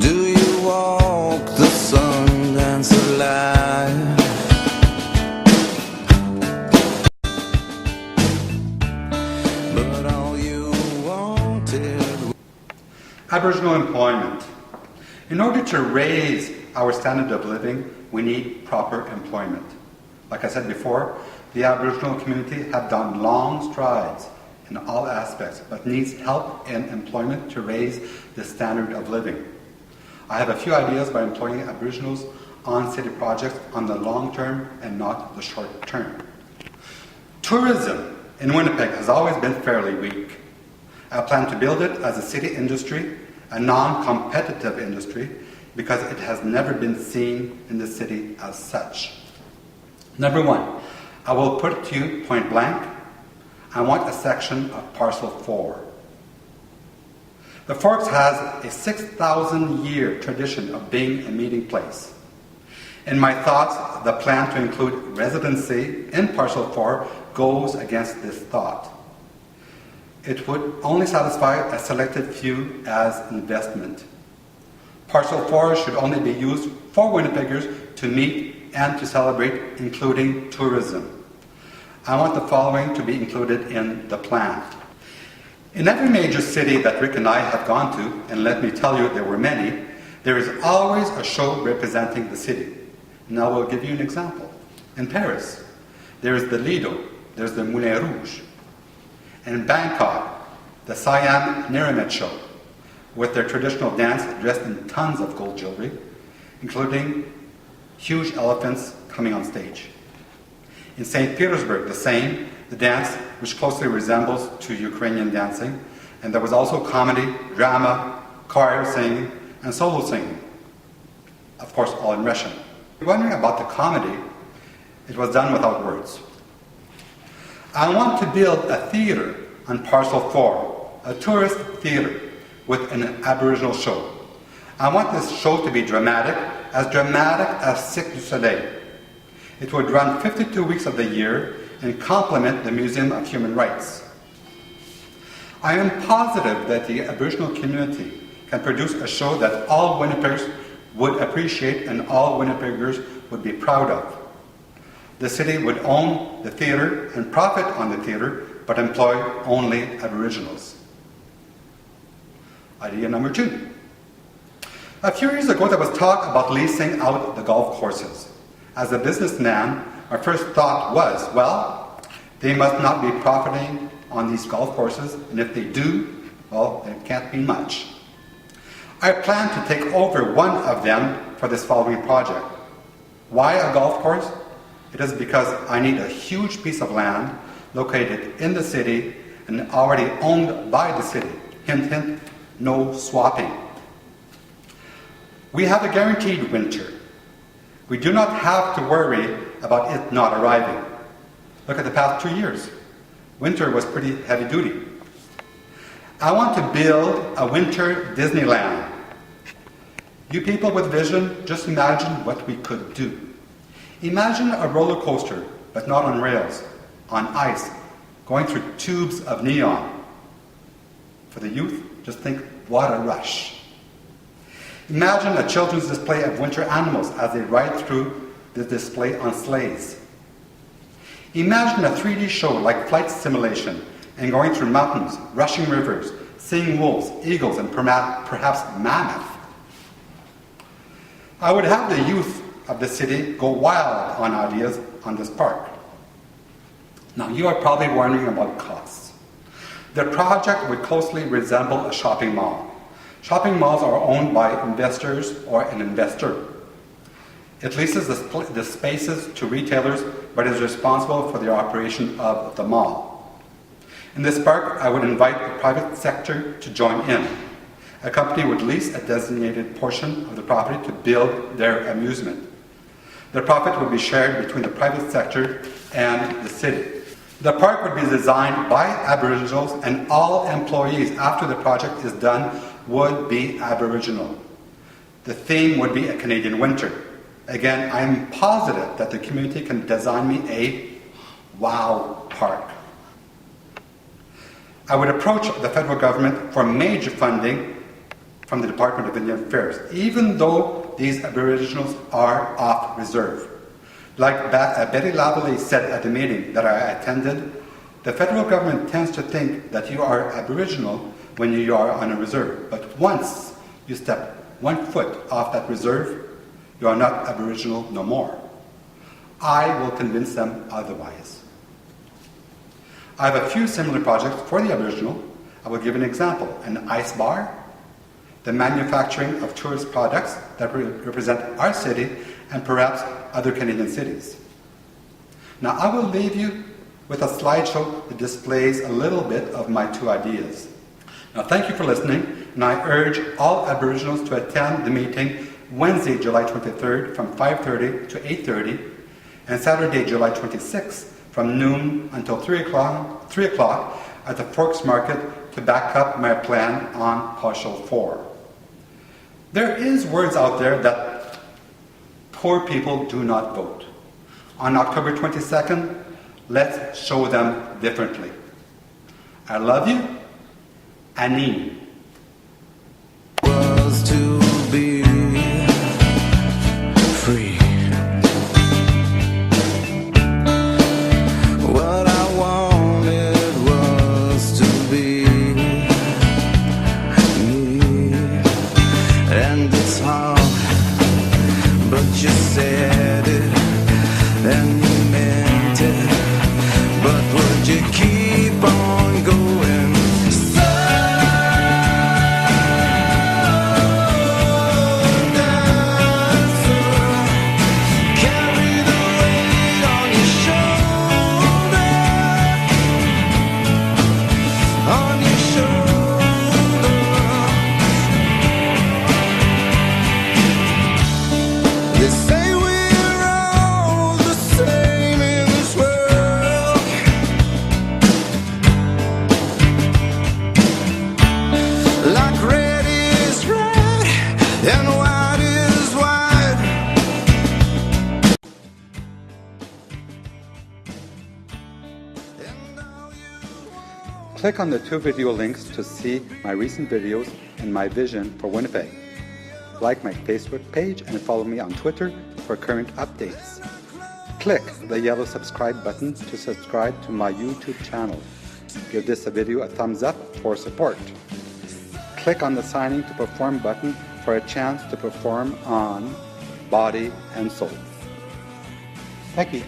Do you walk the sun dance of life? But all you wanted. Aboriginal employment. In order to raise our standard of living, we need proper employment. Like I said before, the Aboriginal community have done long strides in all aspects, but needs help in employment to raise the standard of living. I have a few ideas by employing Aboriginals on city projects on the long term and not the short term. Tourism in Winnipeg has always been fairly weak. I plan to build it as a city industry, a non-competitive industry, because it has never been seen in the city as such. Number one, I will put it to you point blank, I want a section of Parcel 4. The Forks has a 6,000-year tradition of being a meeting place. In my thoughts, the plan to include residency in Parcel 4 goes against this thought. It would only satisfy a selected few as investment. Parcel 4 should only be used for Winnipeggers to meet and to celebrate, including tourism. I want the following to be included in the plan. In every major city that Rick and I have gone to, and let me tell you there were many, there is always a show representing the city. And I will give you an example. In Paris, there is the Lido, there's the Moulin Rouge. And in Bangkok, the Siam Niramet show, with their traditional dance dressed in tons of gold jewelry, including huge elephants coming on stage. In St. Petersburg, the same, the dance which closely resembles to Ukrainian dancing, and there was also comedy, drama, choir singing, and solo singing. Of course, all in Russian. Wondering about the comedy, it was done without words. I want to build a theater on Parcel 4, a tourist theater with an Aboriginal show. I want this show to be dramatic as Cirque du Soleil. It would run 52 weeks of the year and complement the Museum of Human Rights. I am positive that the Aboriginal community can produce a show that all Winnipeggers would appreciate and all Winnipeggers would be proud of. The city would own the theatre and profit on the theatre, but employ only Aboriginals. Idea number 2. A few years ago there was talk about leasing out the golf courses. As a businessman, my first thought was, well, they must not be profiting on these golf courses, and if they do, well, it can't be much. I plan to take over one of them for this following project. Why a golf course? It is because I need a huge piece of land located in the city and already owned by the city. Hint, hint, no swapping. We have a guaranteed winter. We do not have to worry about it not arriving. Look at the past 2 years. Winter was pretty heavy duty. I want to build a winter Disneyland. You people with vision, just imagine what we could do. Imagine a roller coaster, but not on rails, on ice, going through tubes of neon. For the youth, just think, what a rush. Imagine a children's display of winter animals as they ride through the display on sleighs. Imagine a 3D show like flight simulation and going through mountains, rushing rivers, seeing wolves, eagles, and perhaps mammoth. I would have the youth of the city go wild on ideas on this park. Now you are probably wondering about costs. The project would closely resemble a shopping mall. Shopping malls are owned by investors or an investor. It leases the spaces to retailers, but is responsible for the operation of the mall. In this park, I would invite the private sector to join in. A company would lease a designated portion of the property to build their amusement. The profit would be shared between the private sector and the city. The park would be designed by Aboriginals, and all employees after the project is done would be Aboriginal. The theme would be a Canadian winter. Again, I am positive that the community can design me a wow park. I would approach the federal government for major funding from the Department of Indian Affairs, even though these Aboriginals are off reserve. Like Betty Lavalley said at the meeting that I attended, the federal government tends to think that you are Aboriginal when you are on a reserve, but once you step 1 foot off that reserve, you are not Aboriginal no more. I will convince them otherwise. I have a few similar projects for the Aboriginal. I will give an example: an ice bar, the manufacturing of tourist products that represent our city and perhaps other Canadian cities. Now I will leave you with a slideshow that displays a little bit of my two ideas. Now thank you for listening, and I urge all Aboriginals to attend the meeting Wednesday, July 23rd from 5:30 to 8:30, and Saturday, July 26th from noon until 3 o'clock at the Forks Market to back up my plan on Partial 4. There is words out there that poor people do not vote. On October 22nd, let's show them differently. I love you. Annie. Was to be free. What I wanted was to be me. And it's hard, but you said it and you meant it. But would you keep on going? They say we're all the same in this world. Like red is red and white is white. And now you want. Click on the two video links to see my recent videos and my vision for Winnipeg. Like my Facebook page and follow me on Twitter for current updates. Click the yellow subscribe button to subscribe to my YouTube channel. Give this video a thumbs up for support. Click on the signing to perform button for a chance to perform on Body and Soul. Thank you.